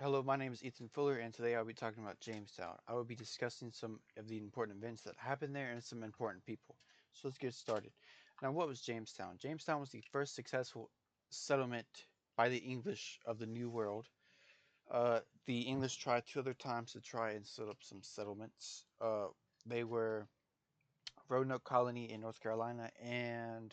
Hello, my name is Ethan Fuller, and today I'll be talking about Jamestown. I will be discussing some of the important events that happened there and some important people. So let's get started. Now, what was Jamestown? Jamestown was the first successful settlement by the English of the New World. The English tried two other times to try and set up some settlements. They were Roanoke Colony in North Carolina and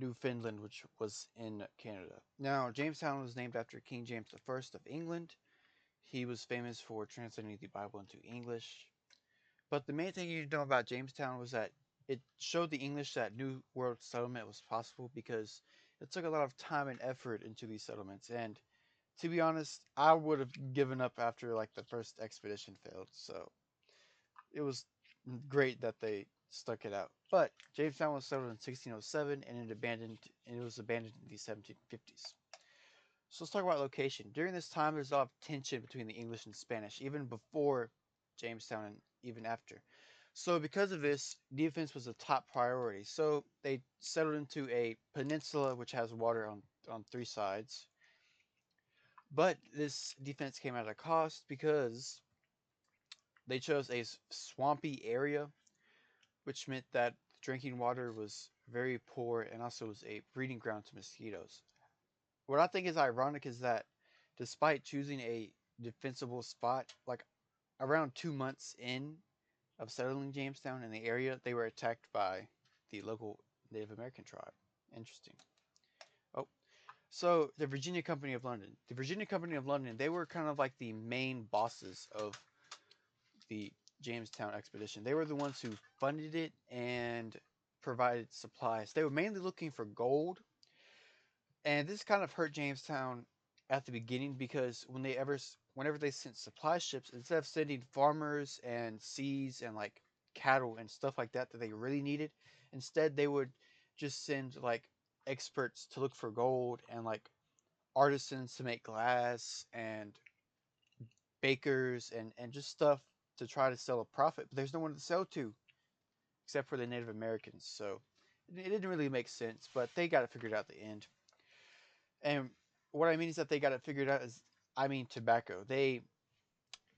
Newfoundland, which was in Canada. Now, Jamestown was named after King James I of England. He was famous for translating the Bible into English. But the main thing you need to know about Jamestown was that it showed the English that New World settlement was possible because it took a lot of time and effort into these settlements. And to be honest, I would have given up after like the first expedition failed. So it was great that they stuck it out. But Jamestown was settled in 1607 and it was abandoned in the 1750s. So let's talk about location. During this time, there's a lot of tension between the English and Spanish, even before Jamestown and even after. So because of this, defense was a top priority. So they settled into a peninsula which has water on three sides. But this defense came at a cost because they chose a swampy area, which meant that drinking water was very poor and also was a breeding ground to mosquitoes. What I think is ironic is that despite choosing a defensible spot, like around 2 months in of settling Jamestown in the area, they were attacked by the local Native American tribe. Interesting. Oh, so the Virginia Company of London. The Virginia Company of London, they were kind of like the main bosses of the Jamestown expedition. They were the ones who funded it and provided supplies. They were mainly looking for gold, and this kind of hurt Jamestown at the beginning because whenever they sent supply ships, instead of sending farmers and seeds and like cattle and stuff like that they really needed, instead they would just send like experts to look for gold and like artisans to make glass and bakers and just stuff to try to sell a profit. But there's no one to sell to except for the Native Americans. So it didn't really make sense, but they got it figured out at the end. And what I mean is that they got it figured out is I mean tobacco. They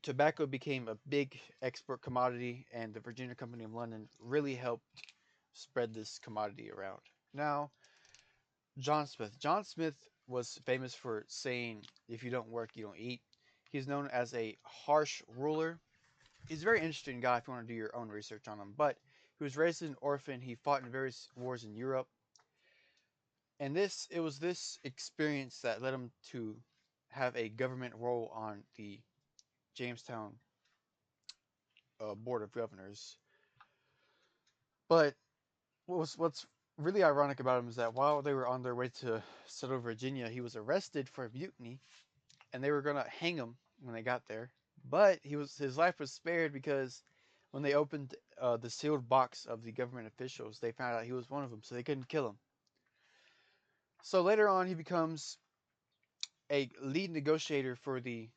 Tobacco became a big export commodity, and the Virginia Company of London really helped spread this commodity around. Now, John Smith. John Smith was famous for saying, "If you don't work, you don't eat." He's known as a harsh ruler. He's a very interesting guy if you want to do your own research on him. But he was raised as an orphan. He fought in various wars in Europe, and it was this experience that led him to have a government role on the Jamestown Board of Governors. But what's really ironic about him is that while they were on their way to settle Virginia, he was arrested for a mutiny, and they were gonna hang him when they got there. But his life was spared because when they opened the sealed box of the government officials, they found out he was one of them, so they couldn't kill him. So later on, he becomes a lead negotiator for the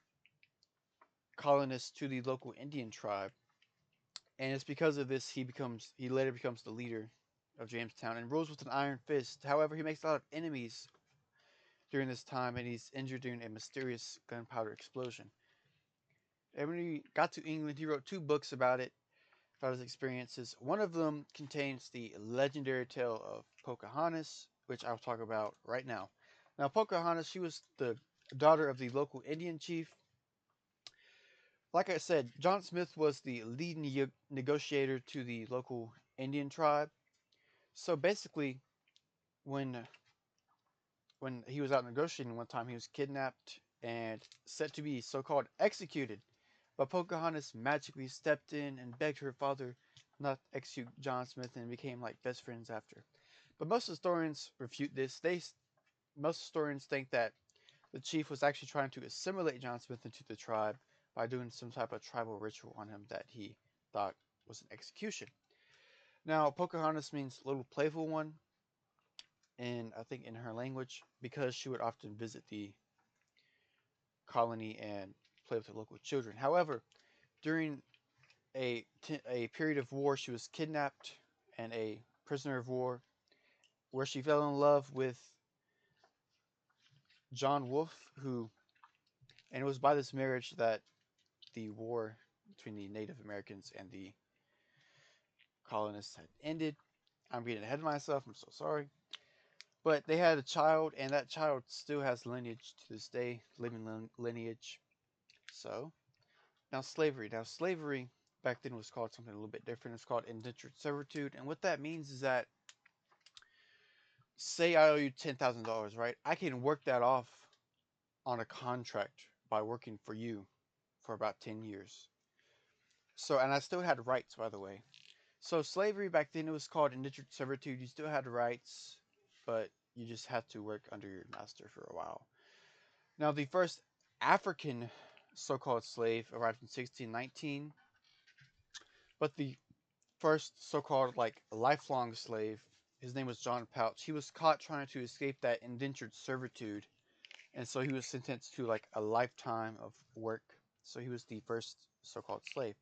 colonists to the local Indian tribe, and it's because of this he later becomes the leader of Jamestown and rules with an iron fist. However, he makes a lot of enemies during this time, and he's injured during a mysterious gunpowder explosion. And when he got to England, he wrote two books about it, about his experiences. One of them contains the legendary tale of Pocahontas, which I'll talk about right now. Now, Pocahontas, she was the daughter of the local Indian chief. Like I said, John Smith was the lead negotiator to the local Indian tribe. So basically, when when he was out negotiating one time, he was kidnapped and set to be so-called executed. But Pocahontas magically stepped in and begged her father not to execute John Smith and became like best friends after. But most historians refute this. Most historians think that the chief was actually trying to assimilate John Smith into the tribe by doing some type of tribal ritual on him that he thought was an execution. Now, Pocahontas means little playful one, and I think in her language because she would often visit the colony and play with the local children. However, during a period of war, she was kidnapped and a prisoner of war, where she fell in love with John Wolfe, who And it was by this marriage that the war between the Native Americans and the colonists had ended. I'm getting ahead of myself. I'm so sorry. But they had a child, and that child still has lineage to this day, living lineage. So, now slavery back then was called something a little bit different. It's called indentured servitude. And what that means is that, say I owe you $10,000, right? I can work that off on a contract by working for you for about 10 years. So, and I still had rights, by the way. So, slavery back then, it was called indentured servitude. You still had rights, but you just had to work under your master for a while. Now, the first African so called slave arrived in 1619, but the first so called like lifelong slave, his name was John Pouch. He was caught trying to escape that indentured servitude, and so he was sentenced to like a lifetime of work. So he was the first so called slave.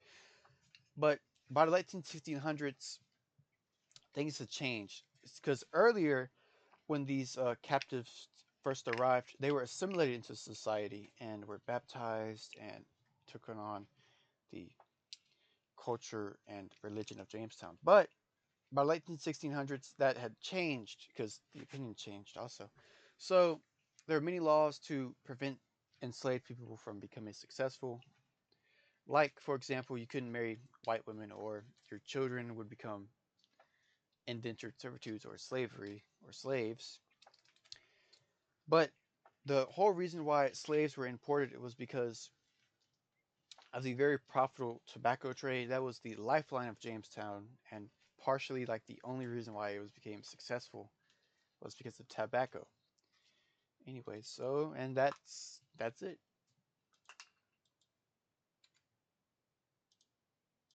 But by the late 1600s, things had changed. Because earlier, when these captives first arrived, they were assimilated into society and were baptized and took on the culture and religion of Jamestown. But by the late 1600s, that had changed because the opinion changed also. So there are many laws to prevent enslaved people from becoming successful. Like, for example, you couldn't marry white women, or your children would become indentured servitudes or slavery or slaves. But the whole reason why slaves were imported was because of the very profitable tobacco trade. That was the lifeline of Jamestown, and partially like the only reason why it was became successful was because of tobacco. Anyway, so and that's it.